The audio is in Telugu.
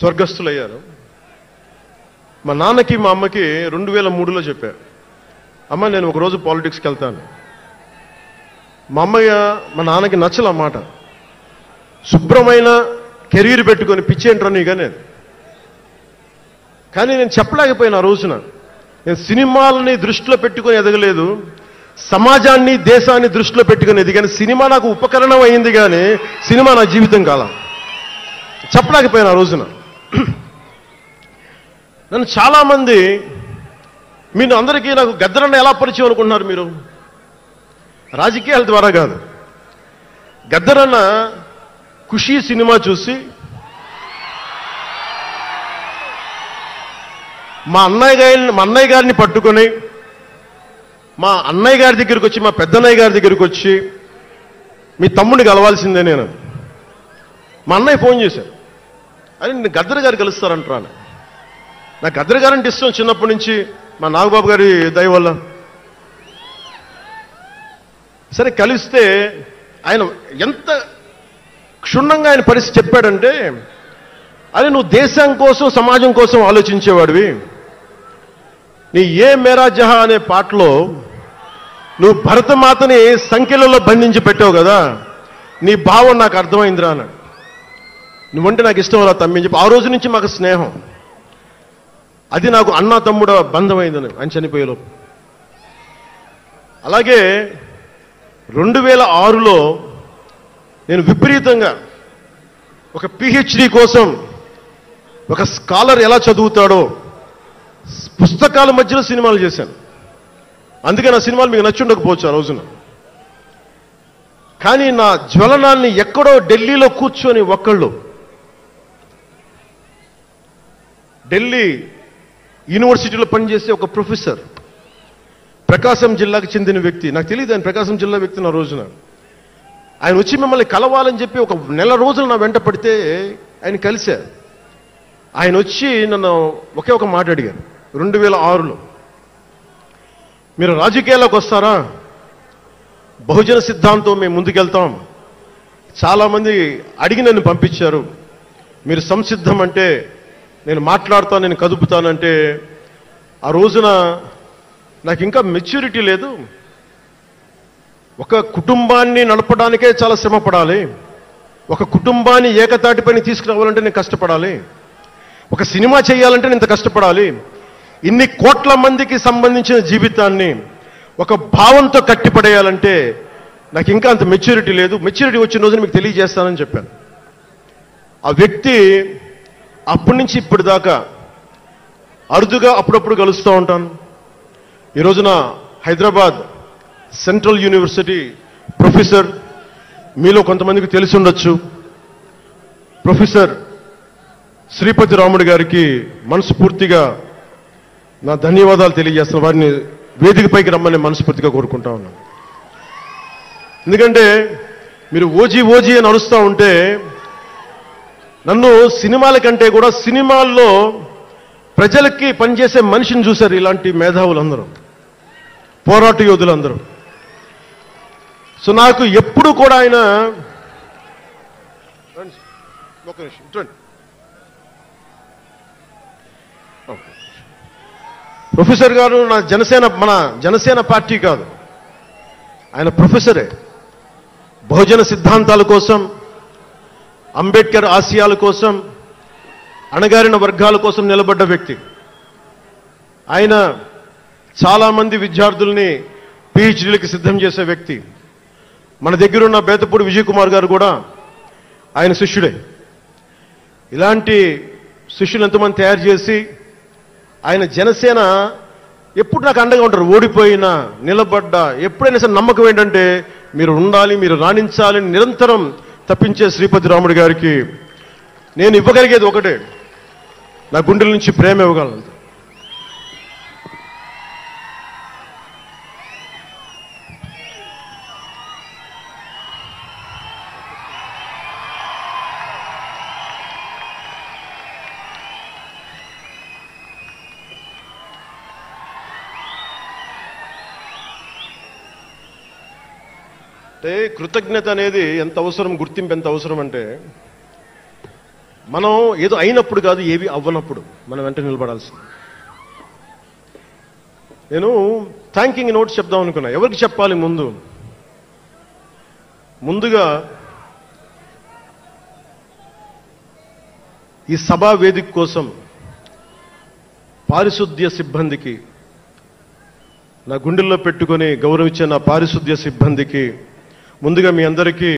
స్వర్గస్థులయ్యారు. మా నాన్నకి మా అమ్మకి 2003లో చెప్పారు, అమ్మ నేను ఒకరోజు పాలిటిక్స్కి వెళ్తాను. మా అమ్మయ్య మా నాన్నకి నచ్చల మాట. శుభ్రమైన కెరీర్ పెట్టుకొని పిచ్చేంట్రా నీకనే. కానీ నేను చెప్పలేకపోయినా ఆ రోజున. నేను సినిమాలని దృష్టిలో పెట్టుకొని ఎదగలేదు, సమాజాన్ని దేశాన్ని దృష్టిలో పెట్టుకొని ఎదిగాను. సినిమా నాకు ఉపకరణం అయింది కానీ సినిమా నా జీవితం కాలం. చెప్పలేకపోయినా ఆ రోజున. నన్ను చాలామంది, మీరు అందరికీ నాకు గద్దరన్న ఎలా పరిచయం అనుకుంటున్నారు మీరు? రాజకీయాల ద్వారా కాదు. గద్దరన్న ఖుషీ సినిమా చూసి మా అన్నయ్య గారిని పట్టుకొని మా అన్నయ్య గారి దగ్గరికి వచ్చి, మా పెద్దన్నయ్య గారి దగ్గరికి వచ్చి, మీ తమ్ముడిని కలవాల్సిందే నేను. మా అన్నయ్య ఫోన్ చేశారు, అని నేను గద్దర్ గారు కలుస్తారంటాను. నాకు గద్దర్ గారంటే ఇష్టం చిన్నప్పటి నుంచి, మా నాగబాబు గారి దయ వల్ల. సరే కలిస్తే ఆయన ఎంత క్షుణ్ణంగా ఆయన పరిస్థితి చెప్పాడంటే, అది నువ్వు దేశం కోసం సమాజం కోసం ఆలోచించేవాడివి. నీ ఏ మేరా జహా అనే పాటలో నువ్వు భరతమాతని సంఖ్యలలో బంధించి పెట్టావు కదా, నీ భావం నాకు అర్థమైందిరా అన్నాడు. నువ్వంటే నాకు ఇష్టం రా తమ్మి అని చెప్పి ఆ రోజు నుంచి మాకు స్నేహం. అది నాకు అన్నా తమ్ముడు బంధమైందని ఆయన చనిపోయేలోపు. అలాగే 2006లో నేను విపరీతంగా ఒక పిహెచ్డి కోసం ఒక స్కాలర్ ఎలా చదువుతాడో పుస్తకాల మధ్యలో సినిమాలు చేశాను. అందుకే నా సినిమాలు మీకు నచ్చుండకపోవచ్చు ఆ రోజున. కానీ నా జ్వలనాన్ని ఎక్కడో ఢిల్లీలో కూర్చొని ఒక్కళ్ళు, ఢిల్లీ యూనివర్సిటీలో పనిచేసే ఒక ప్రొఫెసర్, ప్రకాశం జిల్లాకు చెందిన వ్యక్తి, నాకు తెలియదు ఆయన ప్రకాశం జిల్లా వ్యక్తి. నా రోజున ఆయన వచ్చి మిమ్మల్ని కలవాలని చెప్పి ఒక నెల రోజులు నా వెంట పడితే ఆయన కలిశారు. ఆయన వచ్చి నన్ను ఒకే ఒక మాట అడిగారు 2006లో, మీరు రాజకీయాల్లోకి వస్తారా? బహుజన సిద్ధాంతం మేము ముందుకెళ్తాం. చాలామంది అడిగి నన్ను పంపించారు, మీరు సంసిద్ధం అంటే నేను మాట్లాడతాను, నేను కదుపుతానంటే. ఆ రోజున నాకు ఇంకా మెచ్యూరిటీ లేదు. ఒక కుటుంబాన్ని నడపడానికే చాలా శ్రమ పడాలి. ఒక కుటుంబాన్ని ఏకతాటిపైన తీసుకురావాలంటే నేను కష్టపడాలి. ఒక సినిమా చేయాలంటే నేను ఇంత కష్టపడాలి. ఇన్ని కోట్ల మందికి సంబంధించిన జీవితాన్ని ఒక భావంతో కట్టిపడేయాలంటే నాకు ఇంకా అంత మెచ్యూరిటీ లేదు. మెచ్యూరిటీ వచ్చిన రోజున మీకు తెలియజేస్తానని చెప్పాను. ఆ వ్యక్తి అప్పటి నుంచి ఇప్పటిదాకా అరుదుగా అప్పుడప్పుడు కలుస్తూ ఉంటాను. ఈ రోజున హైదరాబాద్ సెంట్రల్ యూనివర్సిటీ ప్రొఫెసర్, మీలో కొంతమందికి తెలిసి ఉండొచ్చు, ప్రొఫెసర్ శ్రీపతి రాముడు గారికి మనస్ఫూర్తిగా నా ధన్యవాదాలు తెలియజేస్తున్నాను. వారిని వేదికపైకి రమ్మని మనస్ఫూర్తిగా కోరుకుంటా ఉన్నాను. ఎందుకంటే మీరు ఓజీ ఓజీ అని అరుస్తూ ఉంటే, నన్ను సినిమాల కంటే కూడా సినిమాల్లో ప్రజలకి పనిచేసే మనిషిని చూశారు ఇలాంటి మేధావులందరూ, పోరాట యోధులందరూ. సో నాకు ఎప్పుడు కూడా ఆయన ప్రొఫెసర్ గారు మన జనసేన పార్టీ కాదు, ఆయన ప్రొఫెసరే. బహుజన సిద్ధాంతాల కోసం, అంబేద్కర్ ఆశయాల కోసం, అణగారిన వర్గాల కోసం నిలబడ్డ వ్యక్తి. ఆయన చాలామంది విద్యార్థుల్ని పిహెచ్డీలకి సిద్ధం చేసే వ్యక్తి. మన దగ్గరున్న బేతపూడి విజయ్ కుమార్ గారు కూడా ఆయన శిష్యుడే. ఇలాంటి శిష్యులు ఎంతమంది తయారు చేసి ఆయన జనసేన ఎప్పుడు నాకు అండగా ఉంటారు. ఓడిపోయినా నిలబడ్డా ఎప్పుడైనా సరే నమ్మకం ఏంటంటే మీరు ఉండాలి, మీరు రాణించాలని నిరంతరం తప్పించే శ్రీపతి రాముడు గారికి నేను ఇవ్వగలిగేది ఒకటే, నా గుండెల నుంచి ప్రేమ ఇవ్వగలను. అంటే కృతజ్ఞత అనేది ఎంత అవసరం, గుర్తింపు ఎంత అవసరం అంటే, మనం ఏదో అయినప్పుడు కాదు, ఏవి అవ్వనప్పుడు మనం వెంట నిలబడాల్సింది. నేను థ్యాంకింగ్ నోట్స్ చెప్దాం అనుకున్నా. ఎవరికి చెప్పాలి? ముందుగా ఈ సభా వేదిక కోసం పారిశుద్ధ్య సిబ్బందికి, నా గుండెల్లో పెట్టుకొని గౌరవించే నా పారిశుద్ధ్య సిబ్బందికి ముందుగా మీ అందరికీ